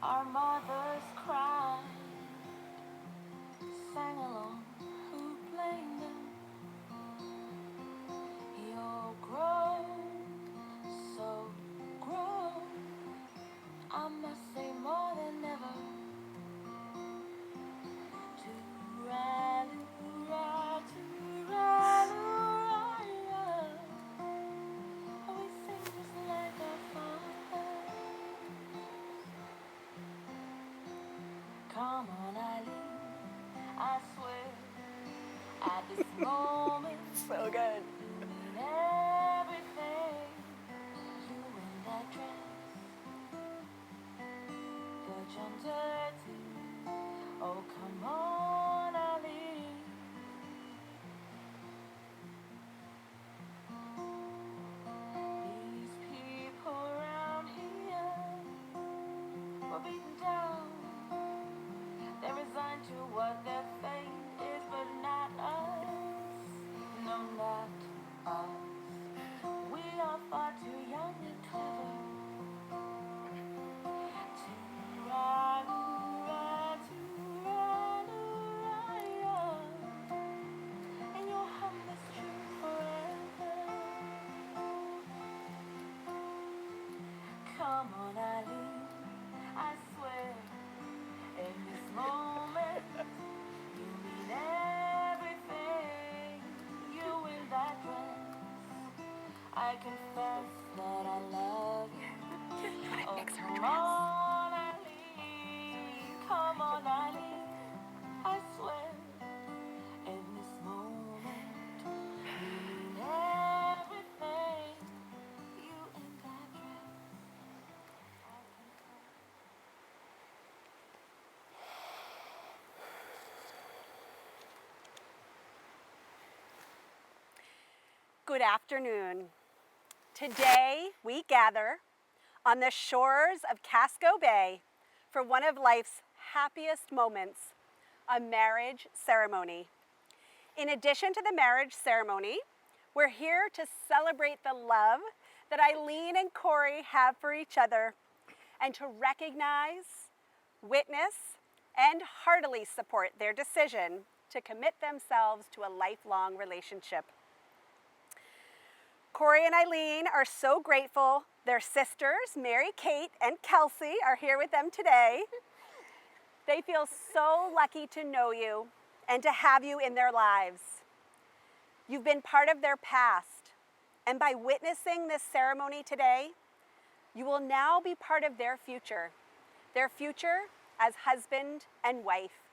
Our mothers cried, sang along, who blamed them? You're grown, so grown. I must say more than ever to rally, to rally, we sing just like our father. Come on, Eileen, I swear, at this moment, So good. you mean everything. You in that dress, but you're dirty. Oh, come on, Eileen. These people around here were beaten down. They're resigned to what their fate is, but not us. No, not us. We are far too young and clever to ride in your humblest truth forever. Come on, Eileen, I swear, in this moment, you mean everything. You in that dress, I confess that I love you. Oh, come on, Eileen, come on, Eileen, I swear, in this moment, you mean everything. You in that dress. Good afternoon. Today we gather on the shores of Casco Bay for one of life's happiest moments, a marriage ceremony. In addition to the marriage ceremony, we're here to celebrate the love that Eileen and Corey have for each other and to recognize, witness, and heartily support their decision to commit themselves to a lifelong relationship. Corey and Eileen are so grateful their sisters, Mary Kate and Kelsey, are here with them today. They feel so lucky to know you and to have you in their lives. You've been part of their past, and by witnessing this ceremony today, you will now be part of their future as husband and wife.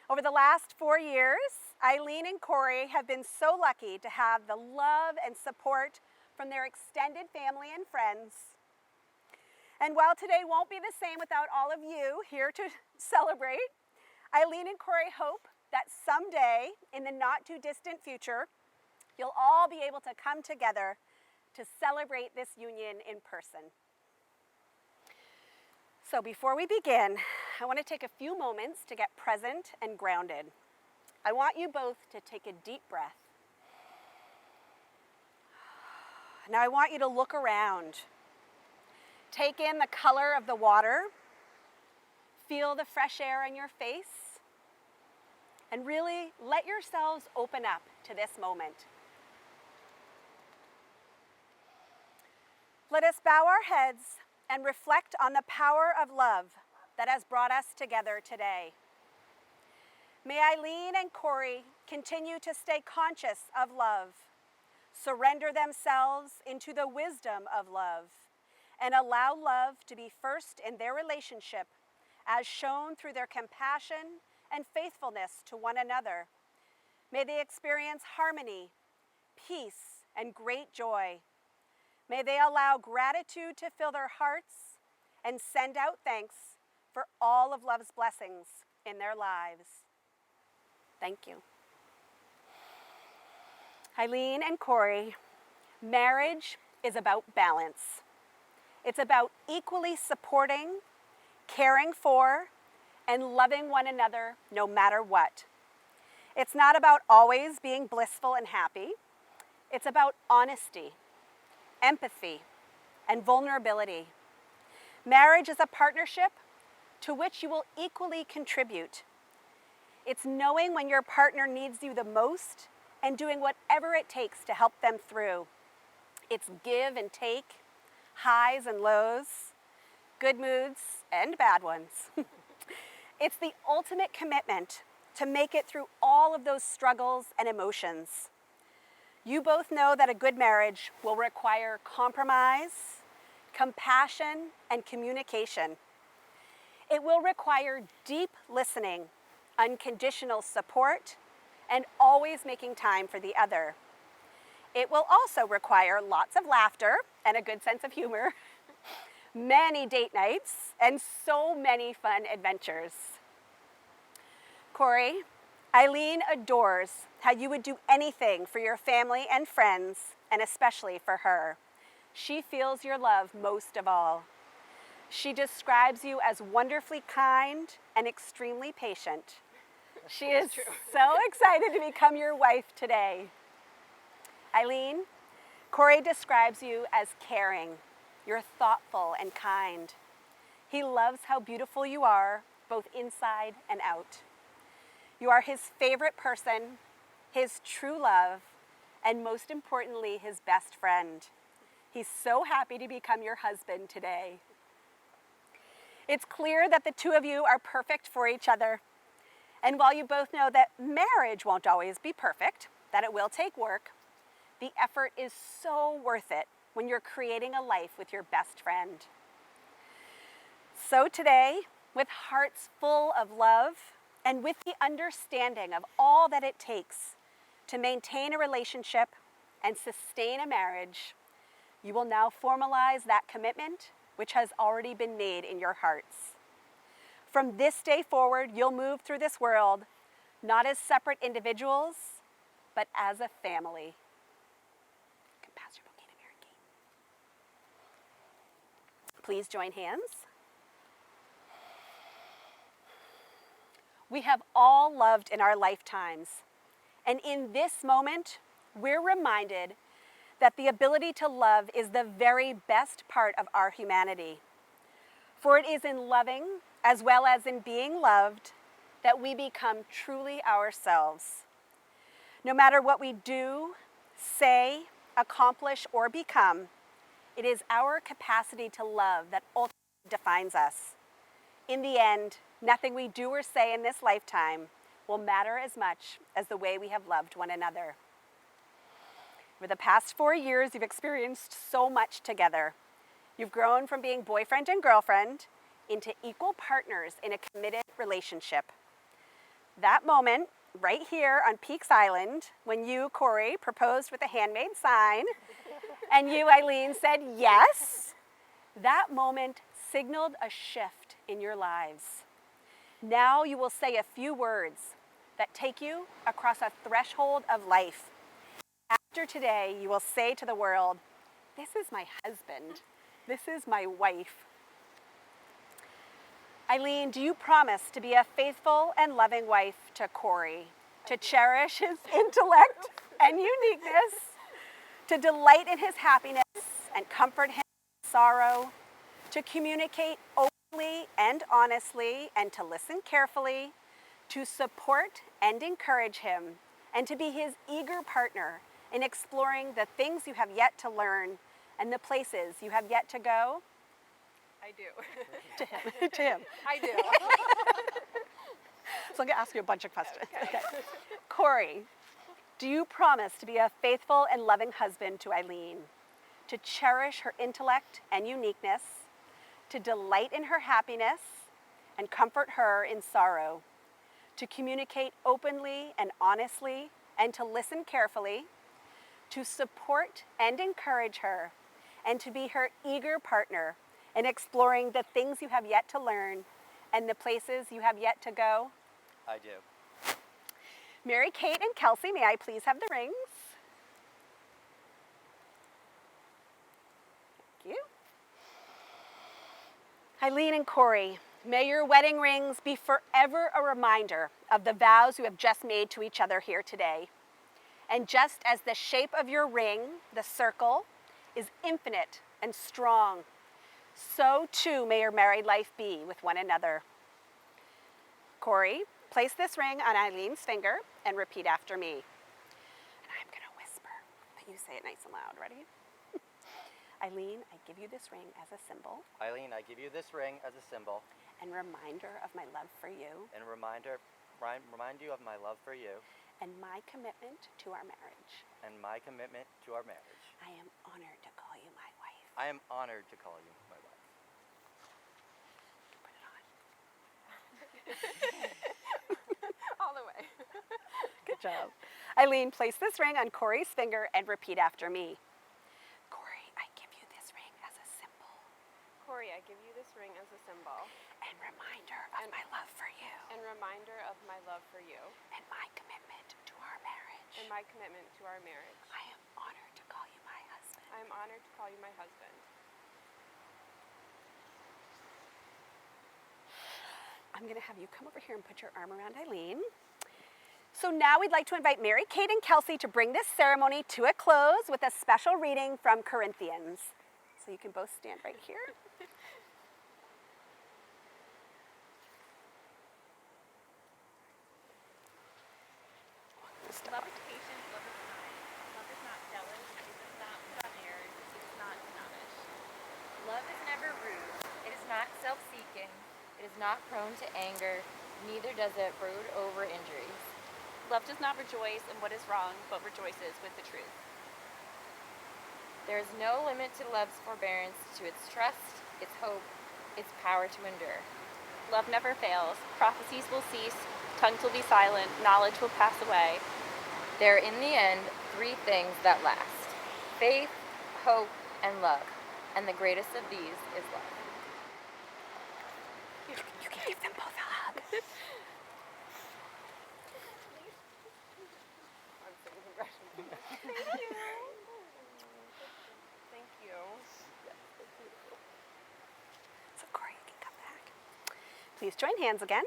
Over the last 4 years, Eileen and Corey have been so lucky to have the love and support from their extended family and friends. And while today won't be the same without all of you here to celebrate, Eileen and Corey hope that someday in the not too distant future, you'll all be able to come together to celebrate this union in person. So before we begin, I want to take a few moments to get present and grounded. I want you both to take a deep breath. Now I want you to look around. Take in the color of the water. Feel the fresh air on your face. And really let yourselves open up to this moment. Let us bow our heads and reflect on the power of love that has brought us together today. May Eileen and Corey continue to stay conscious of love, surrender themselves into the wisdom of love, and allow love to be first in their relationship as shown through their compassion and faithfulness to one another. May they experience harmony, peace, and great joy. May they allow gratitude to fill their hearts and send out thanks for all of love's blessings in their lives. Thank you. Eileen and Corey, marriage is about balance. It's about equally supporting, caring for, and loving one another no matter what. It's not about always being blissful and happy. It's about honesty, empathy, and vulnerability. Marriage is a partnership to which you will equally contribute. It's knowing when your partner needs you the most and doing whatever it takes to help them through. It's give and take, highs and lows, good moods and bad ones. It's the ultimate commitment to make it through all of those struggles and emotions. You both know that a good marriage will require compromise, compassion, and communication. It will require deep listening, unconditional support, and always making time for the other. It will also require lots of laughter and a good sense of humor, many date nights, and so many fun adventures. Corey, Eileen adores how you would do anything for your family and friends, and especially for her. She feels your love most of all. She describes you as wonderfully kind and extremely patient. She is so excited to become your wife today. Eileen, Corey describes you as caring. You're thoughtful and kind. He loves how beautiful you are, both inside and out. You are his favorite person, his true love, and most importantly, his best friend. He's so happy to become your husband today. It's clear that the two of you are perfect for each other. And while you both know that marriage won't always be perfect, that it will take work, the effort is so worth it when you're creating a life with your best friend. So today, with hearts full of love and with the understanding of all that it takes to maintain a relationship and sustain a marriage, you will now formalize that commitment which has already been made in your hearts. From this day forward, you'll move through this world not as separate individuals, but as a family. You can pass your bouquet to Mary Kate. Please join hands. We have all loved in our lifetimes, and in this moment, we're reminded that the ability to love is the very best part of our humanity. For it is in loving, as well as in being loved, that we become truly ourselves. No matter what we do, say, accomplish, or become, it is our capacity to love that ultimately defines us. In the end, nothing we do or say in this lifetime will matter as much as the way we have loved one another. Over the past 4 years, you've experienced so much together. You've grown from being boyfriend and girlfriend into equal partners in a committed relationship. That moment, right here on Peaks Island, when you, Corey, proposed with a handmade sign, and you, Eileen, said yes, that moment signaled a shift in your lives. Now you will say a few words that take you across a threshold of life. After today, you will say to the world, "This is my husband. This is my wife." Eileen, do you promise to be a faithful and loving wife to Corey, to cherish his intellect and uniqueness, to delight in his happiness and comfort him in sorrow, to communicate openly and honestly and to listen carefully, to support and encourage him, and to be his eager partner in exploring the things you have yet to learn and the places you have yet to go? I do. To him. I do. So I'm going to ask you a bunch of questions. Okay. Corey, do you promise to be a faithful and loving husband to Eileen, to cherish her intellect and uniqueness, to delight in her happiness and comfort her in sorrow, to communicate openly and honestly and to listen carefully, to support and encourage her, and to be her eager partner in exploring the things you have yet to learn and the places you have yet to go? I do. Mary Kate and Kelsey, may I please have the rings? Thank you. Eileen and Corey, may your wedding rings be forever a reminder of the vows you have just made to each other here today. And just as the shape of your ring, the circle, is infinite and strong, so too may your married life be with one another. Corey, place this ring on Eileen's finger and repeat after me. And I'm going to whisper, but you say it nice and loud. Ready? Eileen, I give you this ring as a symbol. Eileen, I give you this ring as a symbol. And reminder of my love for you. And remind you of my love for you. And my commitment to our marriage. And my commitment to our marriage. I am honored to call you my wife. I am honored to call you my wife. Put it on. All the way. Good job. Eileen, place this ring on Corey's finger and repeat after me. Corey, I give you this ring as a symbol. Corey, I give you this ring as a symbol. And reminder of my love for you. And reminder of my love for you. And my commitment to our marriage. And my commitment to our marriage. I am honored to call you my husband. I am honored to call you my husband. I'm going to have you come over here and put your arm around Eileen. So now we'd like to invite Mary, Kate, and Kelsey to bring this ceremony to a close with a special reading from Corinthians. So you can both stand right here. Love is patient, love is kind. Love is not jealous, it does not put on airs, it is not snobbish. Love is never rude, it is not self-seeking, it is not prone to anger, neither does it brood over injuries. Love does not rejoice in what is wrong, but rejoices with the truth. There is no limit to love's forbearance, to its trust, its hope, its power to endure. Love never fails. Prophecies will cease, tongues will be silent, knowledge will pass away. There are in the end 3 things that last: faith, hope, and love. And the greatest of these is love. You can give them both a hug. I'm saying congratulations. Thank you. Thank you. So Corey, you can come back. Please join hands again.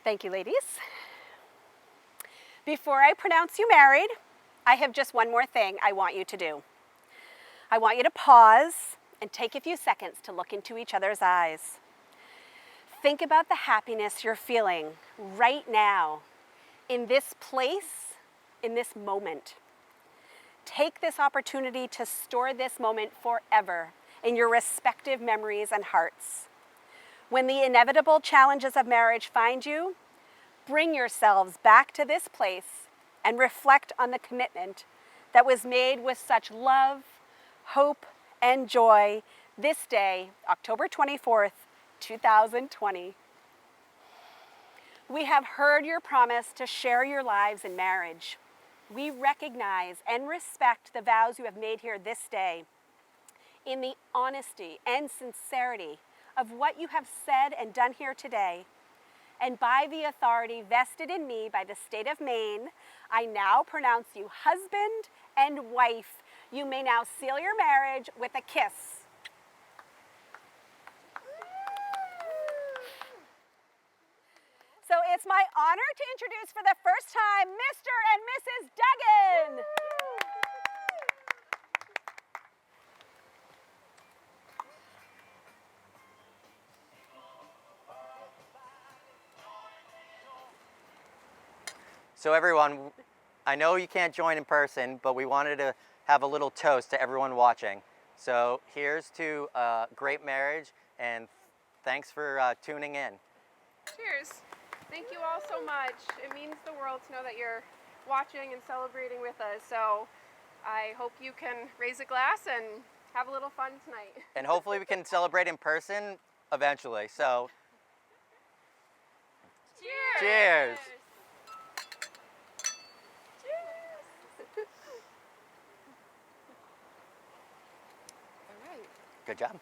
Thank you, ladies. Before I pronounce you married, I have just one more thing I want you to do. I want you to pause and take a few seconds to look into each other's eyes. Think about the happiness you're feeling right now, in this place, in this moment. Take this opportunity to store this moment forever in your respective memories and hearts. When the inevitable challenges of marriage find you, bring yourselves back to this place and reflect on the commitment that was made with such love, hope, and joy this day, October 24th, 2020. We have heard your promise to share your lives in marriage. We recognize and respect the vows you have made here this day. In the honesty and sincerity of what you have said and done here today, and by the authority vested in me by the state of Maine, I now pronounce you husband and wife. You may now seal your marriage with a kiss. So it's my honor to introduce for the first time Mr. and Mrs. Duggan. So everyone, I know you can't join in person, but we wanted to have a little toast to everyone watching. So here's to a great marriage, and thanks for tuning in. Cheers. Thank you all so much. It means the world to know that you're watching and celebrating with us. So I hope you can raise a glass and have a little fun tonight. And hopefully we can celebrate in person eventually. So Cheers. cheers. All right. Good job.